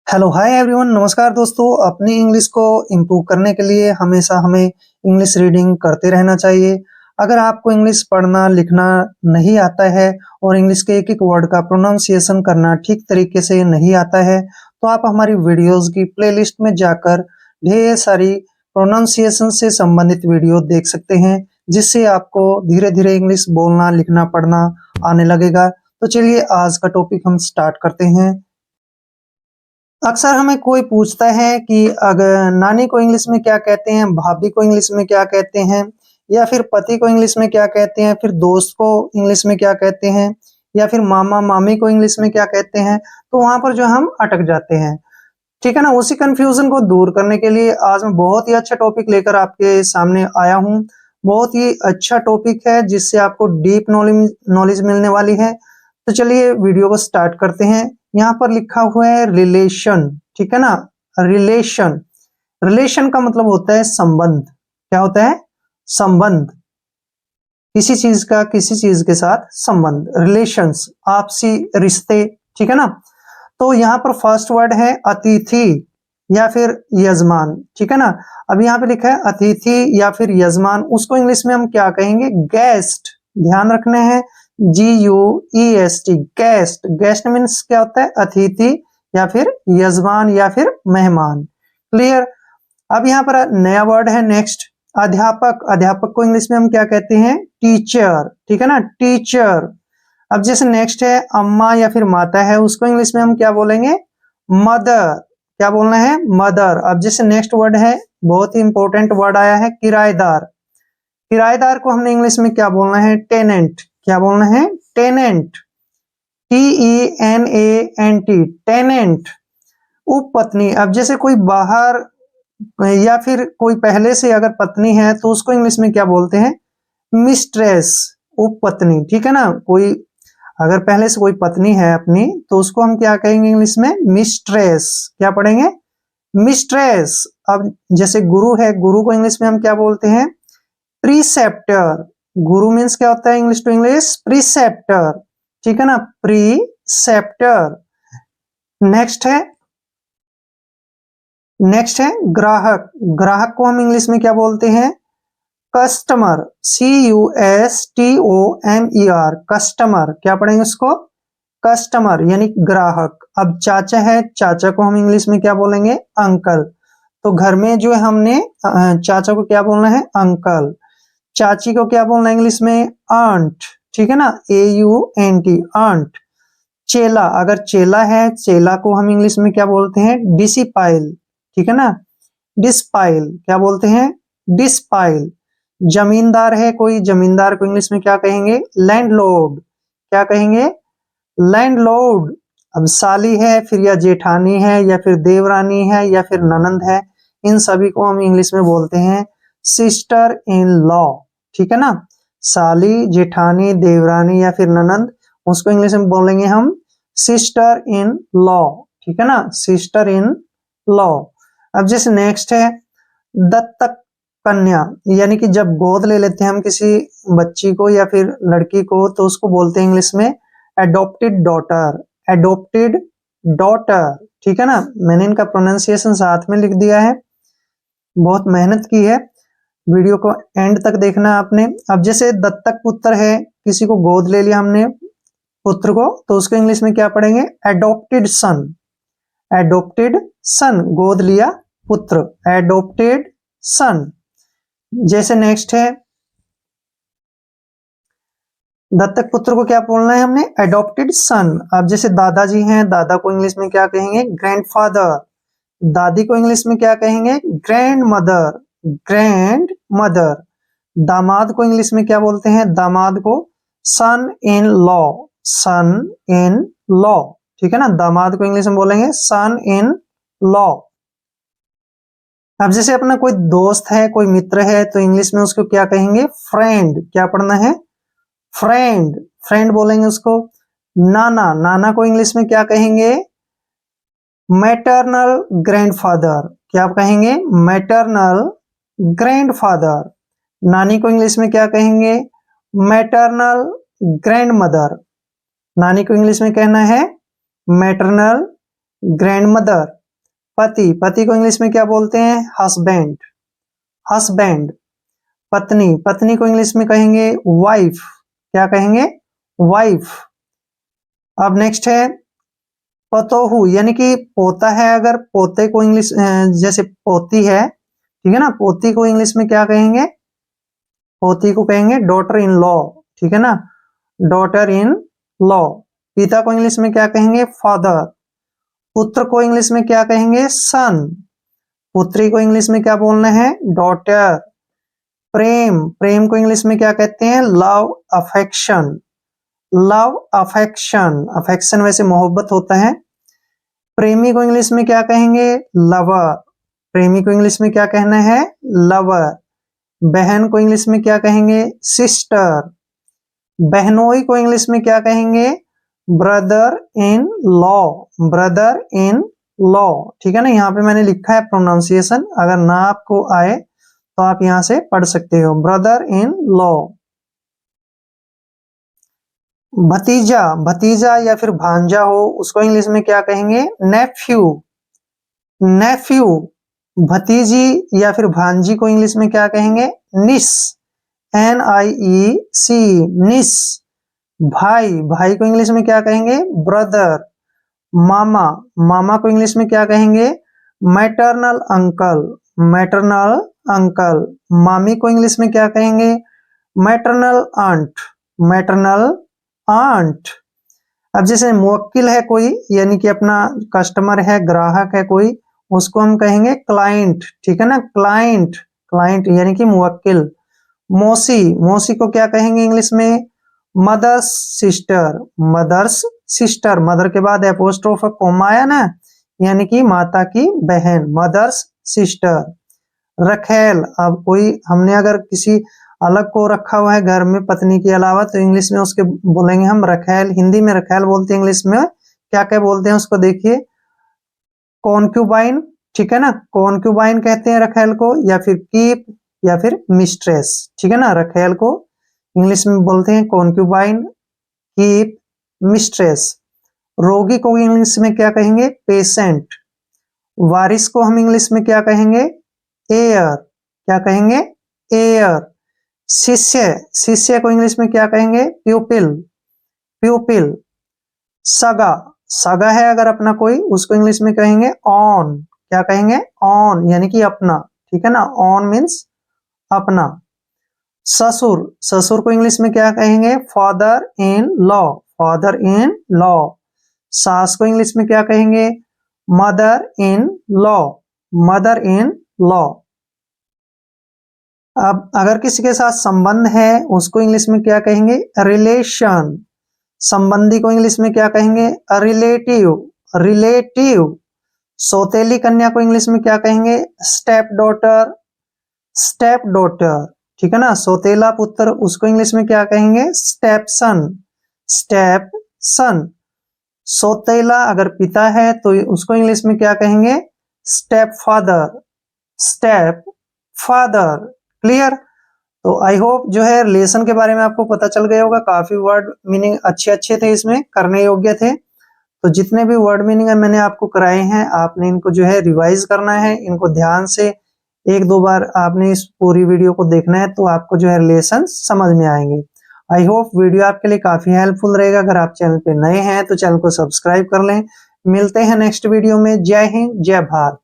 Hello hi everyone, नमस्कार दोस्तों। अपनी इंग्लिश को इम्प्रूव करने के लिए हमेशा हमें इंग्लिश रीडिंग करते रहना चाहिए। अगर आपको इंग्लिश पढ़ना लिखना नहीं आता है और इंग्लिश के एक एक वर्ड का प्रोनाउंसिएशन करना ठीक तरीके से नहीं आता है, तो आप हमारी वीडियोस की प्लेलिस्ट में जाकर ढेर सारी प्रोनाउंसिएशन से संबंधित वीडियो देख सकते हैं, जिससे आपको धीरे धीरे इंग्लिश बोलना लिखना पढ़ना आने लगेगा। तो चलिए आज का टॉपिक हम स्टार्ट करते हैं। अक्सर हमें कोई पूछता है कि अगर नानी को इंग्लिश में क्या कहते हैं, भाभी को इंग्लिश में क्या कहते हैं, या फिर पति को इंग्लिश में क्या कहते हैं, फिर दोस्त को इंग्लिश में क्या कहते हैं, या फिर मामा मामी को इंग्लिश में क्या कहते हैं। तो वहां पर जो हम अटक जाते हैं, ठीक है ना। उसी कंफ्यूजन को दूर करने के लिए आज मैं बहुत ही अच्छा टॉपिक लेकर आपके सामने आया हूँ। बहुत ही अच्छा टॉपिक है जिससे आपको डीप नॉलेज मिलने वाली है। तो चलिए वीडियो को स्टार्ट करते हैं। यहाँ पर लिखा हुआ है रिलेशन, ठीक है ना। रिलेशन, रिलेशन का मतलब होता है संबंध। क्या होता है? संबंध, किसी चीज का किसी चीज के साथ संबंध, रिलेशंस, आपसी रिश्ते, ठीक है ना। तो यहाँ पर फर्स्ट वर्ड है अतिथि या फिर यजमान, ठीक है ना। अब यहाँ पे लिखा है अतिथि या फिर यजमान, उसको इंग्लिश में हम क्या कहेंगे? गेस्ट। ध्यान रखने हैं, GUEST, गेस्ट। गेस्ट मीन्स क्या होता है? अतिथि या फिर यजमान या फिर मेहमान। क्लियर। अब यहाँ पर नया वर्ड है नेक्स्ट, अध्यापक। अध्यापक को इंग्लिश में हम क्या कहते हैं? टीचर, ठीक है ना, टीचर। अब जैसे नेक्स्ट है अम्मा या फिर माता है, उसको इंग्लिश में हम क्या बोलेंगे? मदर। क्या बोलना है? मदर। अब जैसे नेक्स्ट वर्ड है, बहुत ही इंपॉर्टेंट वर्ड आया है, किराएदार। किराएदार को हमने इंग्लिश में क्या बोलना है? टेनेंट। क्या बोलना है? Tenant, TENANT, tenant. उपपत्नी, अब जैसे कोई बाहर या फिर कोई पहले से अगर पत्नी है तो उसको इंग्लिश में क्या बोलते हैं? मिस्ट्रेस, उपपत्नी, ठीक है ना। कोई अगर पहले से कोई पत्नी है अपनी तो उसको हम क्या कहेंगे इंग्लिश में? मिस्ट्रेस। क्या पढ़ेंगे? मिस्ट्रेस। अब जैसे गुरु है, गुरु को इंग्लिश में हम क्या बोलते हैं? प्रीसेप्टर। गुरु मीन्स क्या होता है इंग्लिश टू इंग्लिश? प्रीसेप्टर, ठीक है ना, प्रीसेप्टर। नेक्स्ट है ग्राहक। ग्राहक को हम इंग्लिश में क्या बोलते हैं? Customer, CUSTOMER, customer. क्या पढ़ेंगे उसको? कस्टमर यानी ग्राहक। अब चाचा है, चाचा को हम इंग्लिश में क्या बोलेंगे? अंकल। तो घर में जो हमने चाचा को क्या बोलना है? अंकल। चाची को क्या बोलना है इंग्लिश में? आंट, ठीक है ना, AUNT, आंट। चेला, अगर चेला है, चेला को हम इंग्लिश में क्या बोलते हैं? डिसिपाइल, ठीक है ना, डिस्पाइल। क्या बोलते हैं? डिस्पाइल। जमींदार है कोई, जमींदार को इंग्लिश में क्या कहेंगे? लैंडलॉर्ड। क्या कहेंगे? लैंडलॉर्ड। अब साली है फिर या जेठानी है या फिर देवरानी है या फिर ननंद है, इन सभी को हम इंग्लिश में बोलते हैं सिस्टर इन लॉ, ठीक है ना। साली, जेठानी, देवरानी या फिर ननंद, उसको इंग्लिश में बोलेंगे हम सिस्टर इन लॉ, ठीक है ना, सिस्टर इन लॉ। अब जैसे नेक्स्ट है दत्तक कन्या, यानी कि जब गोद ले लेते हैं हम किसी बच्ची को या फिर लड़की को तो उसको बोलते हैं इंग्लिश में एडॉप्टेड डॉटर। एडॉप्टेड डॉटर, ठीक है ना। मैंने इनका प्रोनाउंसिएशन साथ में लिख दिया है, बहुत मेहनत की है, वीडियो को एंड तक देखना आपने। अब जैसे दत्तक पुत्र है, किसी को गोद ले लिया हमने पुत्र को, तो उसको इंग्लिश में क्या पढ़ेंगे? एडॉप्टेड सन। एडॉप्टेड सन, गोद लिया पुत्र, एडॉप्टेड सन। जैसे नेक्स्ट है दत्तक पुत्र को क्या बोलना है हमने? एडॉप्टेड सन। अब जैसे दादाजी हैं, दादा को इंग्लिश में क्या कहेंगे? ग्रैंडफादर। दादी को इंग्लिश में क्या कहेंगे? Grand mother, grand mother. दामाद को इंग्लिश में क्या बोलते हैं? दामाद को सन in law, sun in law, ठीक है ना। दामाद को इंग्लिश में बोलेंगे सन इन लॉ। अब जैसे अपना कोई दोस्त है, कोई मित्र है, तो इंग्लिश में उसको क्या कहेंगे? फ्रेंड। क्या पढ़ना है? फ्रेंड, फ्रेंड बोलेंगे उसको। नाना, नाना को इंग्लिश में क्या कहेंगे? Maternal grandfather. क्या कहेंगे? Maternal grandfather. नानी को इंग्लिश में क्या कहेंगे? Maternal grandmother. नानी को इंग्लिश में कहना है मैटरनल ग्रैंडमदर। पति, पति को इंग्लिश में क्या बोलते हैं? Husband, husband. पत्नी, पत्नी को इंग्लिश में कहेंगे वाइफ, क्या कहेंगे? वाइफ। अब नेक्स्ट है पतोहू, यानी कि पोता है, अगर पोते को इंग्लिश जैसे पोती है, ठीक है ना, पोती को इंग्लिश में क्या कहेंगे? पोती को कहेंगे डॉटर इन लॉ, ठीक है ना, डॉटर इन लॉ। पिता को इंग्लिश में क्या कहेंगे? फादर। पुत्र को इंग्लिश में क्या कहेंगे? सन। पुत्री को इंग्लिश में क्या बोलना है? डॉटर। प्रेम, प्रेम को इंग्लिश में क्या कहते हैं? Love, affection, love, affection. Affection वैसे मोहब्बत होता है। प्रेमी को इंग्लिश में क्या कहेंगे? लवर। प्रेमी को इंग्लिश में क्या कहना है? लवर। बहन को इंग्लिश में क्या कहेंगे? सिस्टर। बहनोई को इंग्लिश में क्या कहेंगे? Brother in law, brother in law, ठीक है ना। यहाँ पे मैंने लिखा है प्रोनाउंसिएशन, अगर ना आपको आए तो आप यहाँ से पढ़ सकते हो, ब्रदर इन लॉ। भतीजा, भतीजा या फिर भांजा हो उसको इंग्लिश में क्या कहेंगे? नेफ्यू, नेफ्यू। भतीजी या फिर भांजी को इंग्लिश में क्या कहेंगे? निस, NIEC, निस। भाई, भाई को इंग्लिश में क्या कहेंगे? ब्रदर। मामा, मामा को इंग्लिश में क्या कहेंगे? Maternal uncle, maternal uncle. मामी को इंग्लिश में क्या कहेंगे? Maternal aunt, maternal aunt. अब जैसे मुवक्किल है कोई, यानी कि अपना कस्टमर है, ग्राहक है कोई, उसको हम कहेंगे क्लाइंट, ठीक है ना, क्लाइंट, क्लाइंट यानी कि मुवक्किल। मौसी, मौसी को क्या कहेंगे इंग्लिश में? Mother's sister, mother's sister. Mother के बाद एपोस्ट्रोफ कॉमा आया ना, यानी कि माता की बहन, मदर्स सिस्टर। रखेल, अब कोई हमने अगर किसी अलग को रखा हुआ है घर में पत्नी के अलावा, तो इंग्लिश में उसके बोलेंगे हम रखेल, हिंदी में रखेल बोलते हैं, इंग्लिश में क्या क्या बोलते हैं उसको देखिए, कॉन्क्यूबाइन, ठीक है ना, कॉन्क्यूबाइन कहते हैं रखेल को, या फिर कीप, या फिर मिस्ट्रेस, ठीक है ना। रखेल को इंग्लिश में बोलते हैं कॉन्क्यूबाइन, कीप, मिस्ट्रेस। रोगी को इंग्लिश में क्या कहेंगे? पेशेंट। वारिस को हम इंग्लिश में क्या कहेंगे? एयर, क्या कहेंगे? एयर। शिष्य, शिष्य को इंग्लिश में क्या कहेंगे? प्यूपिल, प्यूपिल। सगा, सगा है अगर अपना कोई, उसको इंग्लिश में कहेंगे ऑन, क्या कहेंगे? ऑन, यानी कि अपना, ठीक है ना, ऑन मीन्स अपना। ससुर, ससुर को इंग्लिश में क्या कहेंगे? Father in law, father in law. सास को इंग्लिश में क्या कहेंगे? Mother in law, mother in law. अब अगर किसी के साथ संबंध है उसको इंग्लिश में क्या कहेंगे? रिलेशन। संबंधी को इंग्लिश में क्या कहेंगे? Relative, relative. सौतेली कन्या को इंग्लिश में क्या कहेंगे? स्टेप डॉटर, स्टेप डॉटर, ठीक है ना। सौतेला पुत्र उसको इंग्लिश में क्या कहेंगे? Step son, step son. सौतेला अगर पिता है तो उसको इंग्लिश में क्या कहेंगे? Step father, step father. Clear? तो आई होप जो है रिलेशन के बारे में आपको पता चल गया होगा, काफी वर्ड मीनिंग अच्छे अच्छे थे, इसमें करने योग्य थे। तो जितने भी वर्ड मीनिंग है मैंने आपको कराए हैं, आपने इनको जो है रिवाइज करना है, इनको ध्यान से एक दो बार आपने इस पूरी वीडियो को देखना है, तो आपको जो है रिलेशन समझ में आएंगे। आई होप वीडियो आपके लिए काफी हेल्पफुल रहेगा। अगर आप चैनल पे नए हैं तो चैनल को सब्सक्राइब कर लें। मिलते हैं नेक्स्ट वीडियो में। जय हिंद, जय भारत।